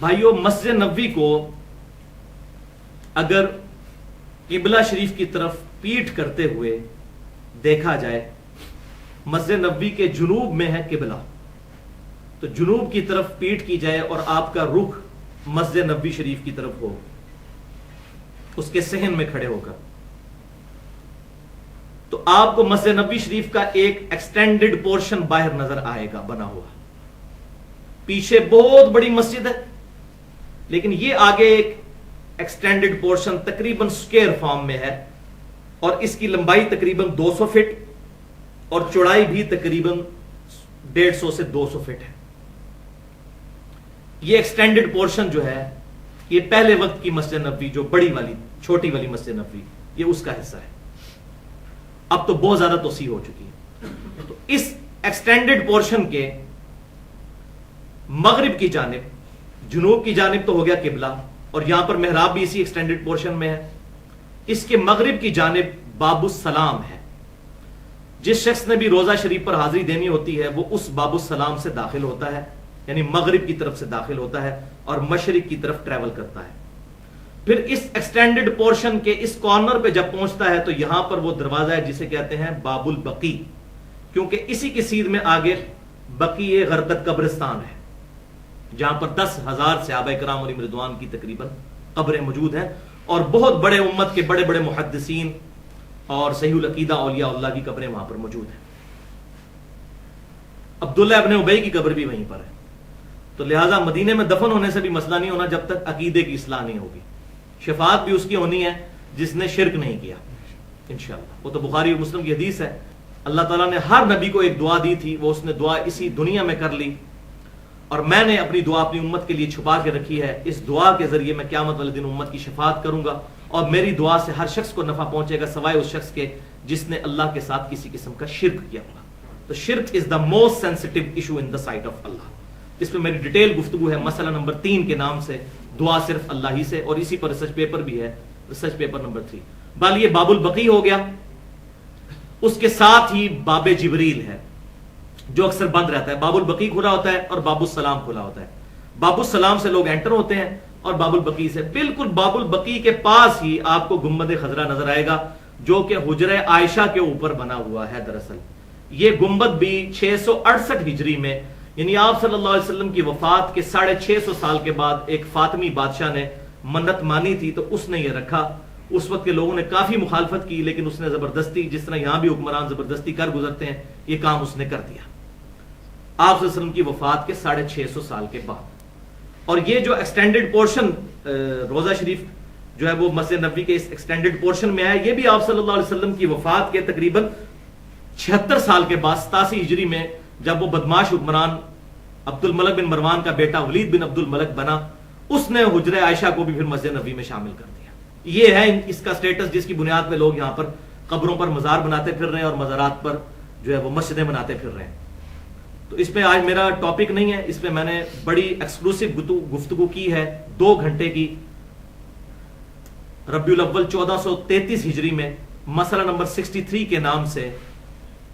بھائیو مسجد نبوی کو اگر قبلہ شریف کی طرف پیٹھ کرتے ہوئے دیکھا جائے، مسجد نبوی کے جنوب میں ہے قبلہ، تو جنوب کی طرف پیٹھ کی جائے اور آپ کا رخ مسجد نبوی شریف کی طرف ہو، اس کے صحن میں کھڑے ہو کر، تو آپ کو مسجد نبوی شریف کا ایک ایکسٹینڈڈ پورشن باہر نظر آئے گا بنا ہوا. پیچھے بہت بڑی مسجد ہے، لیکن یہ آگے ایک ایکسٹینڈڈ پورشن تقریباً سکوئر فارم میں ہے، اور اس کی لمبائی تقریباً 200 فٹ اور چوڑائی بھی تقریباً 150 سے 200 فٹ ہے. یہ ایکسٹینڈڈ پورشن جو ہے، یہ پہلے وقت کی مسجد نبوی، جو بڑی والی چھوٹی والی مسجد نبوی، یہ اس کا حصہ ہے. اب تو بہت زیادہ توسیع ہو چکی ہے. تو اس ایکسٹینڈڈ پورشن کے مغرب کی جانب، جنوب کی جانب تو ہو گیا قبلہ، اور یہاں پر محراب بھی اسی ایکسٹینڈڈ پورشن میں ہے. اس کے مغرب کی جانب باب السلام ہے. جس شخص نے بھی روزہ شریف پر حاضری دینی ہوتی ہے وہ اس باب السلام سے داخل ہوتا ہے، یعنی مغرب کی طرف سے داخل ہوتا ہے اور مشرق کی طرف ٹریول کرتا ہے. پھر اس ایکسٹینڈڈ پورشن کے اس کارنر پہ جب پہنچتا ہے تو یہاں پر وہ دروازہ ہے جسے کہتے ہیں باب البقی، کیونکہ اسی کی سیدھ میں آگے بقیع غرقد قبرستان ہے، جہاں پر 10,000 صحابہ کرام علیہم رضوان کی تقریباً قبریں موجود ہیں، اور بہت بڑے امت کے بڑے بڑے محدثین اور صحیح العقیدہ اولیاء اللہ کی قبریں وہاں پر موجود ہیں. عبداللہ ابن ابی کی قبر بھی وہیں پر ہے. تو لہٰذا مدینے میں دفن ہونے سے بھی مسئلہ نہیں ہونا جب تک عقیدے کی اصلاح نہیں ہوگی. شفاعت بھی اس کی ہونی ہے جس نے شرک نہیں کیا انشاءاللہ. وہ تو بخاری اور مسلم کی حدیث ہے. اللہ تعالیٰ نے ہر نبی کو ایک دعا دی تھی، وہ اس نے دعا اسی دنیا میں کر لی، اور میں نے اپنی دعا اپنی امت کے لیے چھپا کے رکھی ہے. اس دعا کے ذریعے میں قیامت والے دن امت کی شفاعت کروں گا، اور میری دعا سے ہر شخص کو نفع پہنچے گا سوائے اس شخص کے جس نے اللہ کے ساتھ کسی قسم کا شرک کیا ہوگا. تو شرک is the most sensitive issue in the sight of Allah. اس پہ میری ڈیٹیل گفتگو ہے مسئلہ نمبر 3 کے نام سے، دعا صرف اللہ ہی سے، اور اسی پر ریسرچ پیپر بھی ہے، ریسرچ پیپر نمبر 3. بال یہ باب البقی ہو گیا. اس کے ساتھ ہی باب جبریل ہے جو اکثر بند رہتا ہے. باب البقی کھلا ہوتا ہے اور باب السلام کھلا ہوتا ہے. باب السلام سے لوگ انٹر ہوتے ہیں، اور باب البقی سے بالکل باب البقی کے پاس ہی آپ کو گنبد خضرا نظر آئے گا، جو کہ حجرہ عائشہ کے اوپر بنا ہوا ہے. دراصل یہ گنبد بھی 668 ہجری میں، یعنی آپ صلی اللہ علیہ وسلم کی وفات کے 650 سال کے بعد ایک فاطمی بادشاہ نے منت مانی تھی، تو اس نے یہ رکھا. اس وقت کے لوگوں نے کافی مخالفت کی، لیکن اس نے زبردستی، جس طرح یہاں بھی حکمران زبردستی کر گزرتے ہیں، یہ کام اس نے کر دیا آپ صلی اللہ علیہ وسلم کی وفات کے 650 سال کے بعد. اور یہ جو ایکسٹینڈڈ پورشن روزہ شریف جو ہے وہ مسجد نبوی کے اس ایکسٹینڈڈ پورشن میں ہے، یہ بھی آپ صلی اللہ علیہ وسلم کی وفات کے تقریباً 76 سال کے بعد 87 ہجری میں، جب وہ بدماش حکمران عبد الملک بن مروان کا بیٹا ولید بن عبد الملک بنا، اس نے حجرہ عائشہ کو بھی پھر مسجد نبوی میں شامل کر دیا. یہ ہے اس کا سٹیٹس جس کی بنیاد پہ لوگ یہاں پر قبروں پر مزار بناتے پھر رہے ہیں اور مزارات پر جو ہے وہ مسجدیں بناتے پھر رہے ہیں. تو اس پہ آج میرا ٹاپک نہیں ہے، اس پہ میں نے بڑی ایکسکلوسیو گفتگو کی ہے 2 گھنٹے کی، ربیع الاول 1433 ہجری میں، مسئلہ نمبر 63 کے نام سے،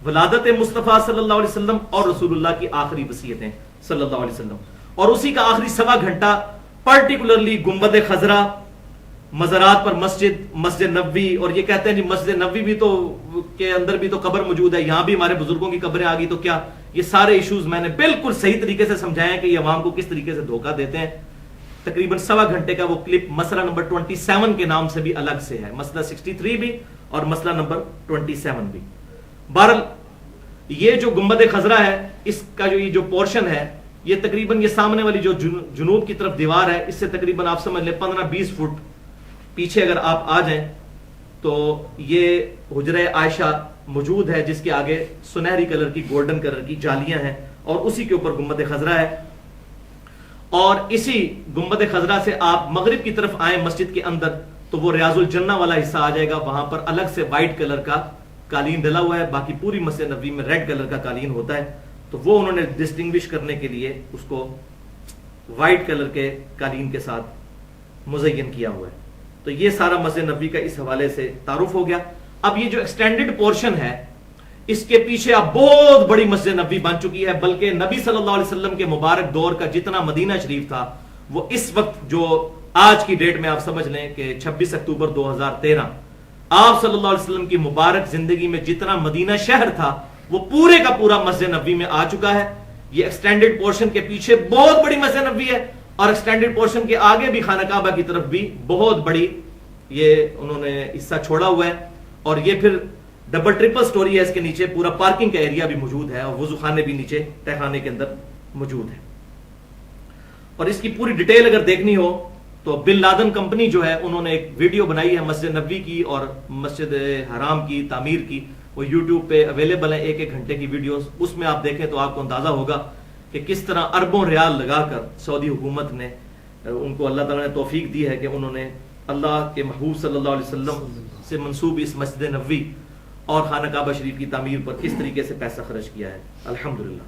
ولادت مصطفیٰ صلی اللہ علیہ وسلم اور رسول اللہ کی آخری وصیتیں صلی اللہ علیہ وسلم، اور اسی کا آخری 1.25 گھنٹہ پرٹیکولرلی گنبد خضرا، مزارات پر مسجد نبوی. اور یہ کہتے ہیں جی مسجد نبوی بھی تو کے اندر بھی تو قبر موجود ہے، یہاں بھی ہمارے بزرگوں کی قبریں آ گئی، تو کیا؟ یہ سارے ایشوز میں نے بالکل صحیح طریقے سے سمجھائے ہیں کہ یہ عوام کو کس طریقے سے دھوکہ دیتے ہیں. تقریباً 1.25 گھنٹے کا وہ کلپ مسئلہ نمبر 27 کے نام سے بھی الگ سے ہے، مسئلہ 63 بھی اور مسئلہ نمبر 27 بھی. بہرحال یہ جو گنبد خضرا ہے، اس کا جو یہ جو پورشن ہے، یہ تقریباً یہ سامنے والی جو جنوب کی طرف دیوار ہے، اس سے تقریباً آپ سمجھ لیں 15-20 فٹ پیچھے اگر آپ آ جائیں تو یہ حجرہ عائشہ موجود ہے، جس کے آگے سنہری کلر کی گولڈن کلر کی جالیاں ہیں، اور اسی کے اوپر گنبد خضرا ہے. اور اسی گنبد خضرا سے آپ مغرب کی طرف آئیں مسجد کے اندر تو وہ ریاض الجنہ والا حصہ آ جائے گا. وہاں پر الگ سے وائٹ کلر کا قالین ڈلا ہوا ہے، باقی پوری مسجد نبوی میں ریڈ کلر کا قالین ہوتا ہے. تو وہ انہوں نے ڈسٹنگوش کرنے کے لیے اس کو وائٹ کلر کے قالین کے ساتھ مزین کیا ہوا ہے. تو یہ سارا مسجد نبوی کا اس حوالے سے تعارف ہو گیا. اب یہ جو ایکسٹینڈڈ پورشن ہے، اس کے پیچھے اب بہت بڑی مسجد نبوی بن چکی ہے، بلکہ نبی صلی اللہ علیہ وسلم کے مبارک دور کا جتنا مدینہ شریف تھا وہ اس وقت جو آج کی ڈیٹ میں آپ سمجھ لیں کہ 26 اکتوبر 2013 آپ صلی اللہ علیہ وسلم کی مبارک زندگی میں جتنا مدینہ شہر تھا وہ پورے کا پورا مسجد نبوی میں آ چکا ہے. یہ ایکسٹینڈڈ پورشن کے پیچھے بہت بڑی مسجد نبوی ہے اور ایکسٹینڈڈ پورشن کے آگے بھی خانہ کعبہ کی طرف بھی بہت بڑی یہ انہوں نے حصہ چھوڑا ہوا ہے. اور یہ پھر ڈبل ٹرپل سٹوری ہے, اس کے نیچے پورا پارکنگ کا ایریا بھی موجود ہے اور وضو خانے بھی نیچے تہ خانے کے اندر موجود ہے. اور اس کی پوری ڈیٹیل اگر دیکھنی ہو تو بن لادن کمپنی جو ہے انہوں نے ایک ویڈیو بنائی ہے مسجد نبوی کی اور مسجد حرام کی تعمیر کی, وہ یوٹیوب پہ اویلیبل ہے, 1-1 گھنٹے کی ویڈیوز. اس میں آپ دیکھیں تو آپ کو اندازہ ہوگا کہ کس طرح اربوں ریال لگا کر سعودی حکومت نے, ان کو اللہ تعالیٰ نے توفیق دی ہے کہ انہوں نے اللہ کے محبوب صلی اللہ علیہ وسلم سے منسوب اس مسجد نبوی اور خانہ کعبہ شریف کی تعمیر پر کس طریقے سے پیسہ خرچ کیا ہے. الحمدللہ.